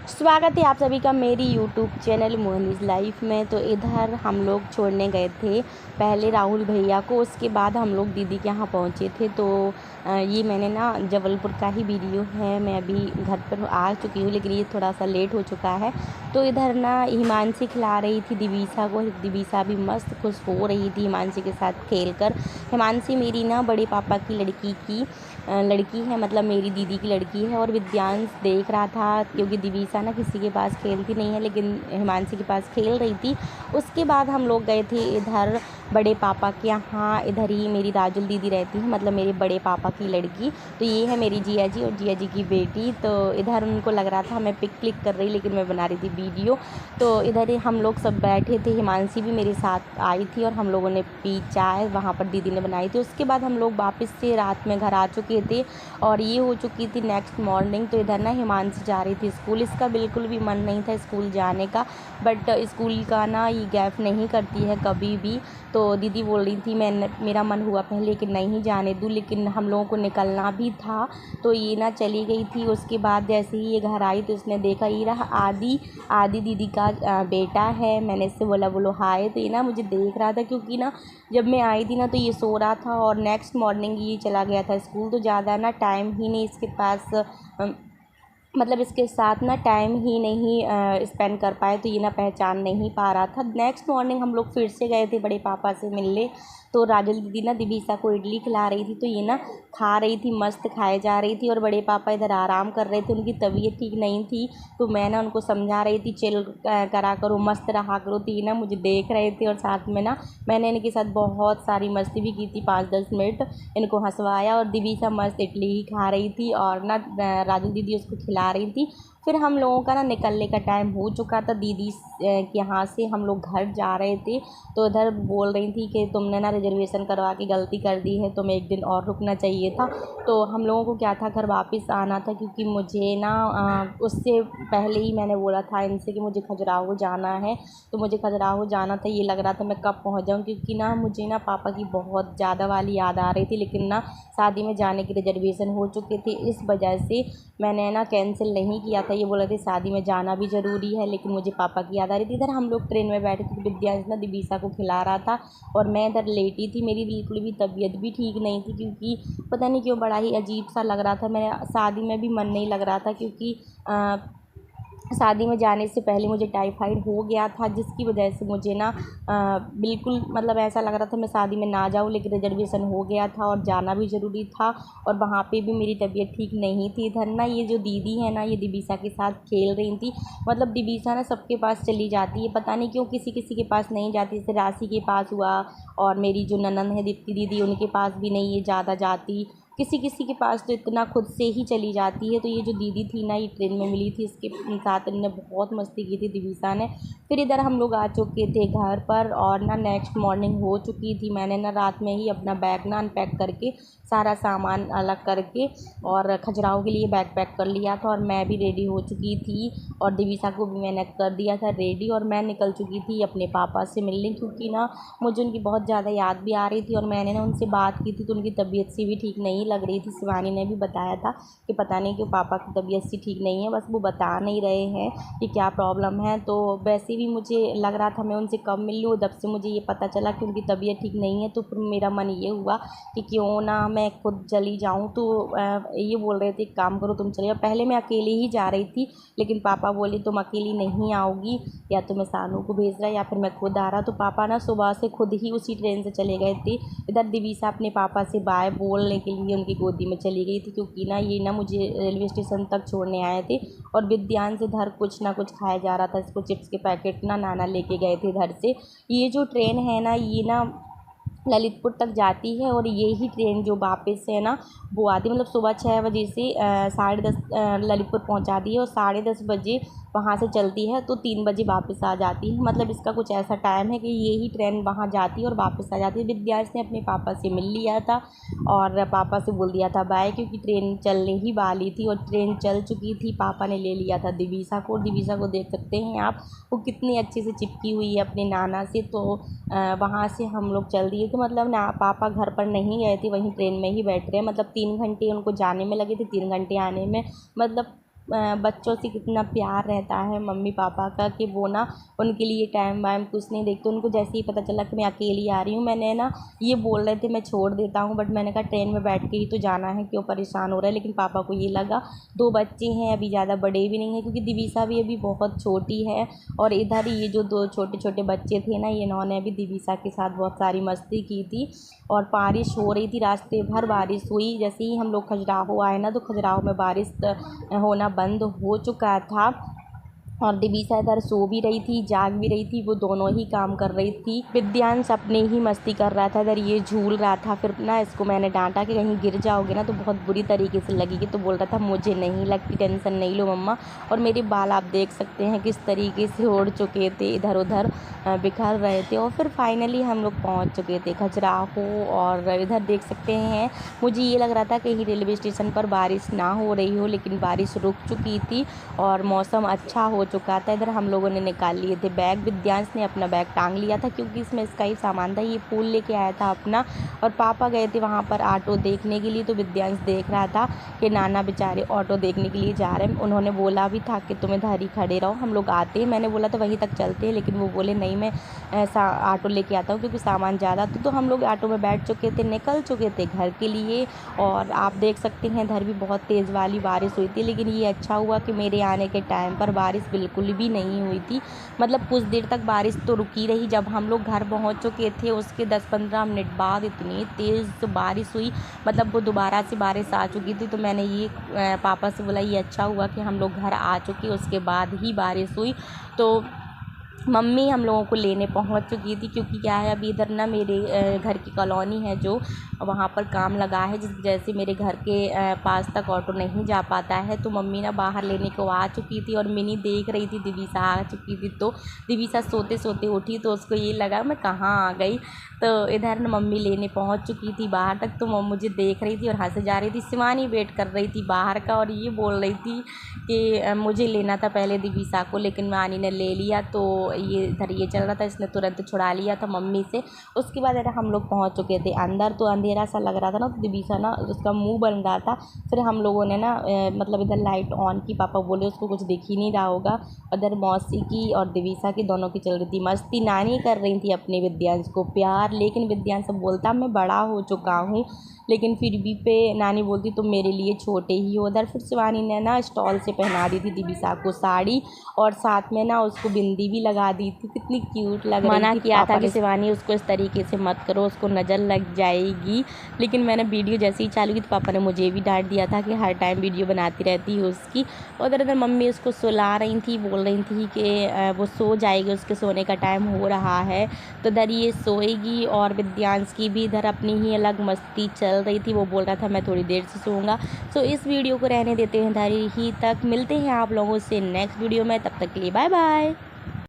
स्वागत है आप सभी का मेरी यूट्यूब चैनल मोहनीज़ लाइफ में। तो इधर हम लोग छोड़ने गए थे पहले राहुल भैया को, उसके बाद हम लोग दीदी के यहाँ पहुँचे थे। तो ये मैंने ना जबलपुर का ही वीडियो है। मैं अभी घर पर आ चुकी हूँ, लेकिन ये थोड़ा सा लेट हो चुका है। तो इधर ना हिमांशी खिला रही थी दिवीसा को। दिवीसा भी मस्त खुश हो रही थी हिमांशी के साथ खेल कर। हिमांशी मेरी ना बड़े पापा की लड़की है, मतलब मेरी दीदी की लड़की है। और विद्यांश देख रहा था, क्योंकि दिवीसा ना किसी के पास खेलती नहीं है, लेकिन हिमांशी के पास खेल रही थी। उसके बाद हम लोग गए थे इधर बड़े पापा के यहाँ। इधर ही मेरी राजुल दीदी रहती है, मतलब मेरे बड़े पापा की लड़की। तो ये है मेरी जिया जी और जिया जी की बेटी। तो इधर उनको लग रहा था मैं पिक क्लिक कर रही, लेकिन मैं बना रही थी वीडियो। तो इधर हम लोग सब बैठे थे, हिमांशी भी मेरे साथ आई थी और हम लोगों ने पी चाय, वहाँ पर दीदी ने बनाई थी। उसके बाद हम लोग वापस से रात में घर आ चुके थे और ये हो चुकी थी नेक्स्ट मॉर्निंग। तो इधर ना हिमांशी जा रही थी स्कूल। इसका बिल्कुल भी मन नहीं था स्कूल जाने का, बट स्कूल का ना ये गैप नहीं करती है कभी भी। तो दीदी बोल रही थी मेरा मन हुआ पहले कि नहीं जाने दूँ, लेकिन हम लोगों को निकलना भी था। तो ये ना चली गई थी। उसके बाद जैसे ही ये घर आई तो इसने देखा ये रहा आदि दीदी का बेटा है। मैंने इससे बोला बोलो हाय। तो ये ना मुझे देख रहा था, क्योंकि ना जब मैं आई थी ना तो ये सो रहा था और नेक्स्ट मॉर्निंग ये चला गया था स्कूल। तो ज़्यादा ना टाइम ही नहीं इसके पास, मतलब इसके साथ ना टाइम ही नहीं स्पेंड कर पाए। तो ये ना पहचान नहीं पा रहा था। नेक्स्ट मॉर्निंग हम लोग फिर से गए थे बड़े पापा से मिलने। तो राजुल दीदी ना दिवीसा को इडली खिला रही थी। तो ये ना खा रही थी, मस्त खाए जा रही थी। और बड़े पापा इधर आराम कर रहे थे, उनकी तबीयत ठीक नहीं थी। तो मैं ना उनको समझा रही थी चिल करा करो, मस्त रहा करो। तो ये ना मुझे देख रहे थे और साथ में ना मैंने इनके साथ बहुत सारी मस्ती भी की थी, 5-10 मिनट इनको हंसवाया। और दिवीसा मस्त इडली ही खा रही थी और ना राजुल दीदी उसको खिला रही थी। फिर हम लोगों का ना निकलने का टाइम हो चुका था। दीदी के यहाँ से हम लोग घर जा रहे थे। तो इधर बोल रही थी कि तुमने ना रिजर्वेशन करवा के गलती कर दी है, तुम्हें एक दिन और रुकना चाहिए था। तो हम लोगों को क्या था, घर वापस आना था, क्योंकि मुझे ना उससे पहले ही मैंने बोला था इनसे कि मुझे खजुराहो जाना है। तो मुझे खजुराहो जाना था, ये लग रहा था मैं कब पहुँच जाऊँ, क्योंकि ना मुझे ना पापा की बहुत ज़्यादा वाली याद आ रही थी। लेकिन ना शादी में जाने की रिजर्वेशन हो चुके थे, इस वजह से मैंने ना कैंसिल नहीं किया था। ये बोल रहे थे शादी में जाना भी ज़रूरी है, लेकिन मुझे पापा की याद आ रही थी। इधर हम लोग ट्रेन में बैठे थे, विद्यांश ना दिवीसा को खिला रहा था और मैं इधर लेटी थी। मेरी बिल्कुल भी तबीयत भी ठीक नहीं थी, क्योंकि पता नहीं क्यों बड़ा ही अजीब सा लग रहा था। मेरा शादी में भी मन नहीं लग रहा था, क्योंकि शादी में जाने से पहले मुझे टाइफाइड हो गया था, जिसकी वजह से मुझे ना बिल्कुल मतलब ऐसा लग रहा था मैं शादी में ना जाऊँ। लेकिन रिजर्वेशन हो गया था और जाना भी ज़रूरी था, और वहाँ पे भी मेरी तबीयत ठीक नहीं थी। इधर ना ये जो दीदी है ना, ये दिवीसा के साथ खेल रही थी। मतलब दिवीसा ना सबके पास चली जाती है, पता नहीं क्यों किसी किसी के पास नहीं जाती। जैसे राशि के पास हुआ, और मेरी जो ननद है दीप्ति दीदी, उनके पास भी नहीं ये ज़्यादा जाती। किसी किसी के पास तो इतना खुद से ही चली जाती है। तो ये जो दीदी थी ना, ये ट्रेन में मिली थी, इसके साथ इन्होंने बहुत मस्ती की थी दिवीसा ने। फिर इधर हम लोग आ चुके थे घर पर और ना नेक्स्ट मॉर्निंग हो चुकी थी। मैंने ना रात में ही अपना बैग ना अनपैक करके सारा सामान अलग करके और खजुराहो के लिए बैग पैक कर लिया था। और मैं भी रेडी हो चुकी थी और दिवीसा को भी मैंने कर दिया था रेडी, और मैं निकल चुकी थी अपने पापा से मिलने, क्योंकि ना मुझे उनकी बहुत ज़्यादा याद भी आ रही थी। और मैंने ना उनसे बात की थी तो उनकी तबीयत से भी ठीक नहीं लग रही थी। शिवानी ने भी बताया था कि पता नहीं क्यों पापा की तबीयत सी ठीक नहीं है, बस वो बता नहीं रहे हैं कि क्या प्रॉब्लम है। तो वैसे भी मुझे लग रहा था मैं उनसे कब मिल लूँ, जब से मुझे ये पता चला कि उनकी तबीयत ठीक नहीं है। तो फिर मेरा मन ये हुआ कि क्यों ना मैं खुद चली जाऊँ। तो ये बोल रहे थे एक काम करो तुम चले जाओ। पहले मैं अकेले ही जा रही थी, लेकिन पापा बोले तुम अकेली नहीं आओगी, या तो मैं सानू को भेज रहा या फिर मैं खुद आ रहा। तो पापा ना सुबह से खुद ही उसी ट्रेन से चले गए थे। इधर दिवीसा अपने पापा से बाय बोलने के लिए उनकी गोदी में चली गई थी, क्योंकि ना ये ना मुझे रेलवे स्टेशन तक छोड़ने आए थे। और विद्यांश इधर कुछ ना कुछ खाया जा रहा था, इसको चिप्स के पैकेट ना नाना लेके गए थे इधर से। ये जो ट्रेन है ना, ये ना ललितपुर तक जाती है, और ये ही ट्रेन जो वापस है ना वो आती है, मतलब सुबह 6 बजे से 10:30 ललितपुर पहुंचाती है और 10:30 बजे वहाँ से चलती है, तो 3 बजे वापस आ जाती है। मतलब इसका कुछ ऐसा टाइम है कि ये ही ट्रेन वहाँ जाती है और वापस आ जाती है। विद्यार्थ ने अपने पापा से मिल लिया था और पापा से बोल दिया था बाय, क्योंकि ट्रेन चलने ही वाली थी और ट्रेन चल चुकी थी। पापा ने ले लिया था दिवीसा को, और दिवीसा को देख सकते हैं आप, वो कितनी अच्छे से चिपकी हुई है अपने नाना से। तो वहाँ से हम लोग चल दिए थे, मतलब ना पापा घर पर नहीं गए थे, वहीं ट्रेन में ही बैठ रहे। मतलब 3 घंटे उनको जाने में लगे थे, 3 घंटे आने में। मतलब बच्चों से कितना प्यार रहता है मम्मी पापा का कि वो ना उनके लिए टाइम वाइम कुछ नहीं देखते। उनको जैसे ही पता चला कि मैं अकेली आ रही हूँ, मैंने ना ये बोल रहे थे मैं छोड़ देता हूँ, बट मैंने कहा ट्रेन में बैठ के ही तो जाना है, क्यों परेशान हो रहा है। लेकिन पापा को ये लगा 2 बच्चे हैं, अभी ज़्यादा बड़े भी नहीं हैं, क्योंकि दिवीसा भी अभी बहुत छोटी है। और इधर ये जो 2 छोटे छोटे बच्चे थे ना, ये इन्होंने अभी दिवीसा के साथ बहुत सारी मस्ती की थी। और बारिश हो रही थी, रास्ते भर बारिश हुई। जैसे ही हम लोग खजुराहो आए ना, तो खजुराहो में बारिश होना बंद हो चुका था। और दिवीसा इधर सो भी रही थी, जाग भी रही थी, वो दोनों ही काम कर रही थी। विद्यांश अपने ही मस्ती कर रहा था, इधर ये झूल रहा था। फिर ना इसको मैंने डांटा कि कहीं गिर जाओगे ना तो बहुत बुरी तरीके से लगेगी, तो बोल रहा था मुझे नहीं लगती, टेंशन नहीं लो मम्मा। और मेरे बाल आप देख सकते हैं किस तरीके से उड़ चुके थे, इधर उधर बिखर रहे थे। और फिर फाइनली हम लोग पहुँच चुके थे खजुराहो। और इधर देख सकते हैं, मुझे ये लग रहा था कहीं रेलवे स्टेशन पर बारिश ना हो रही हो, लेकिन बारिश रुक चुकी थी और मौसम अच्छा हो चुका था। इधर हम लोगों ने निकाल लिए थे बैग। विद्यांश ने अपना बैग टांग लिया था, क्योंकि इसमें इसका ही सामान था। ये फूल लेके आया था अपना, और पापा गए थे वहाँ पर ऑटो देखने के लिए। तो विद्यांश देख रहा था कि नाना बेचारे ऑटो देखने के लिए जा रहे हैं। उन्होंने बोला भी था कि तुम इधर ही खड़े रहो, हम लोग आते हैं। मैंने बोला था वहीं तक चलते हैं, लेकिन वो बोले नहीं मैं ऐसा ऑटो लेके आता हूँ, क्योंकि सामान ज़्यादा था। तो हम लोग ऑटो में बैठ चुके थे, निकल चुके थे घर के लिए। और आप देख सकते हैं इधर भी बहुत तेज़ वाली बारिश हुई थी, लेकिन ये अच्छा हुआ कि मेरे आने के टाइम पर बारिश बिल्कुल भी नहीं हुई थी। मतलब कुछ देर तक बारिश तो रुकी रही। जब हम लोग घर पहुंच चुके थे उसके 10-15 मिनट बाद इतनी तेज़ बारिश हुई, मतलब वो दोबारा से बारिश आ चुकी थी। तो मैंने ये पापा से बोला ये अच्छा हुआ कि हम लोग घर आ चुके, उसके बाद ही बारिश हुई। तो मम्मी हम लोगों को लेने पहुंच चुकी थी, क्योंकि क्या है अभी इधर ना मेरे घर की कॉलोनी है जो, वहाँ पर काम लगा है, जिस वजह से मेरे घर के पास तक ऑटो नहीं जा पाता है। तो मम्मी ना बाहर लेने को आ चुकी थी, और मिनी देख रही थी दिवीसा आ चुकी थी। तो दिवीसा सोते सोते उठी, तो उसको ये लगा मैं कहाँ आ गई। तो इधर ना मम्मी लेने पहुँच चुकी थी बाहर तक। तो मम्मी मुझे देख रही थी और हंसे जा रही थी। शिवानी वेट कर रही थी बाहर का, और ये बोल रही थी कि मुझे लेना था पहले दिवीसा को, लेकिन मानी ने ले लिया। तो ये इधर ये चल रहा था, इसने तुरंत छुड़ा लिया था मम्मी से। उसके बाद इधर हम लोग पहुंच चुके थे अंदर। तो अंधेरा सा लग रहा था ना, तो दिवीसा ना उसका मुंह बन रहा था। फिर हम लोगों ने ना मतलब इधर लाइट ऑन की। पापा बोले उसको कुछ दिख ही नहीं रहा होगा। उधर मौसी की और दिवीसा की दोनों की चल रही थी मस्ती। नानी कर रही थी अपने विद्यांश को प्यार, लेकिन विद्यांश बोलता मैं बड़ा हो चुका हूँ, लेकिन फिर भी पे नानी बोलती तुम मेरे लिए छोटे ही हो। उधर फिर शिवानी ने ना स्टॉल से पहना दी थी दिवीसा को साड़ी, और साथ में ना उसको बिंदी भी लगा दी थी। कितनी क्यूट लग रही थी। मना किया था कि शिवानी उसको इस तरीके से मत करो, उसको नज़र लग जाएगी, लेकिन मैंने वीडियो जैसे ही चालू की तो पापा ने मुझे भी डांट दिया था कि हर टाइम वीडियो बनाती रहती है उसकी। उधर उधर मम्मी उसको सुला रही थी, बोल रही थी कि वो सो जाएगी, उसके सोने का टाइम हो रहा है। तो इधर ये सोएगी, और विद्यांश की भी इधर अपनी ही अलग मस्ती चल रही थी। वो बोल रहा था मैं थोड़ी देर से सोऊंगा। सो इस वीडियो को रहने देते हैं इधर ही तक। मिलते हैं आप लोगों से नेक्स्ट वीडियो में, तब तक के लिए बाय बाय।